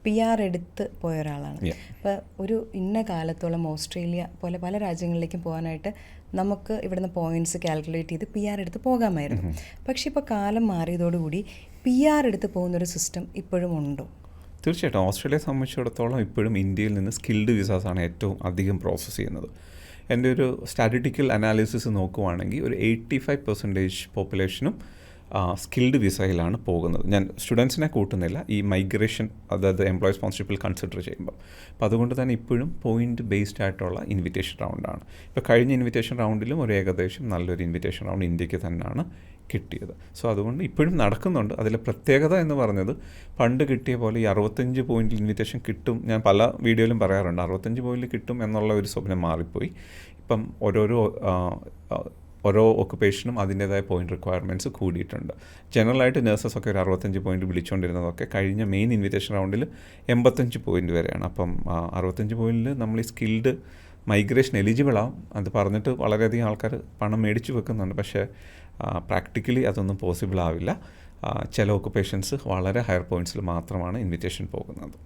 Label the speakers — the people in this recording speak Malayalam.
Speaker 1: PR എടുത്ത് പോയ ഒരാളാണ്. അപ്പോൾ ഒരു ഇന്ന കാലത്തോളം ഓസ്ട്രേലിയ പോലെ പല രാജ്യങ്ങളിലേക്കും പോകാനായിട്ട് നമുക്ക് ഇവിടുന്ന് പോയിൻറ്റ്സ് കാൽക്കുലേറ്റ് ചെയ്ത് PR എടുത്ത് പോകാമായിരുന്നു. പക്ഷേ ഇപ്പോൾ കാലം മാറിയതോടുകൂടി PR എടുത്ത് പോകുന്നൊരു സിസ്റ്റം ഇപ്പോഴും ഉണ്ടോ?
Speaker 2: തീർച്ചയായിട്ടും ഓസ്ട്രേലിയയെ സംബന്ധിച്ചിടത്തോളം ഇപ്പോഴും ഇന്ത്യയിൽ നിന്ന് സ്കിൽഡ് വിസാസാണ് ഏറ്റവും അധികം പ്രോസസ്സ് ചെയ്യുന്നത്. എൻ്റെ ഒരു സ്റ്റാറ്റിസ്റ്റിക്കൽ അനാലിസിസ് നോക്കുവാണെങ്കിൽ ഒരു 85% പോപ്പുലേഷനും സ്കിൽഡ് വിസയിലാണ് പോകുന്നത്. ഞാൻ സ്റ്റുഡൻസിനെ കൂട്ടുന്നില്ല, ഈ മൈഗ്രേഷൻ അതായത് എംപ്ലോയി സ്പോൺസർഷിപ്പിൽ കൺസിഡർ ചെയ്യുമ്പോൾ. അപ്പോൾ അതുകൊണ്ട് തന്നെ ഇപ്പോഴും പോയിൻ്റ് ബേസ്ഡ് ആയിട്ടുള്ള ഇൻവിറ്റേഷൻ റൗണ്ടാണ്. ഇപ്പോൾ കഴിഞ്ഞ ഇൻവിറ്റേഷൻ റൗണ്ടിലും ഒരു ഏകദേശം നല്ലൊരു ഇൻവിറ്റേഷൻ റൗണ്ട് ഇന്ത്യക്ക് തന്നെയാണ് കിട്ടിയത്. സോ അതുകൊണ്ട് ഇപ്പോഴും നടക്കുന്നുണ്ട്. അതിലെ പ്രത്യേകത എന്ന് പറഞ്ഞത് പണ്ട് കിട്ടിയ പോലെ ഈ 65 പോയിൻ്റിൽ ഇൻവിറ്റേഷൻ കിട്ടും, ഞാൻ പല വീഡിയോയിലും പറയാറുണ്ട്, 65 പോയിൻ്റിൽ കിട്ടും എന്നുള്ള ഒരു സ്വപ്നം മാറിപ്പോയി. ഇപ്പം ഓരോ ഒക്കുപ്പേഷനും അതിൻ്റേതായ പോയിൻ്റ് റിക്വയർമെൻറ്റ്സ് കൂടിയിട്ടുണ്ട്. ജനറലായിട്ട് നഴ്സസൊക്കെ ഒരു 65 പോയിൻ്റ് വിളിച്ചുകൊണ്ടിരുന്നതൊക്കെ കഴിഞ്ഞ മെയിൻ ഇൻവിറ്റേഷൻ റൗണ്ടിൽ 85 പോയിൻ്റ് വരെയാണ്. അപ്പം 65 പോയിൻറ്റിൽ നമ്മൾ ഈ സ്കിൽഡ് മൈഗ്രേഷൻ എലിജിബിൾ ആവും. അത് പറഞ്ഞിട്ട് വളരെയധികം ആൾക്കാർ പണം മേടിച്ച് വെക്കുന്നുണ്ട്. പക്ഷേ പ്രാക്ടിക്കലി അതൊന്നും പോസിബിൾ ആവില്ല. ചില ഒക്കുപ്പേഷൻസ് വളരെ ഹയർ പോയിൻറ്റ്സിൽ മാത്രമാണ് ഇൻവിറ്റേഷൻ പോകുന്നത്.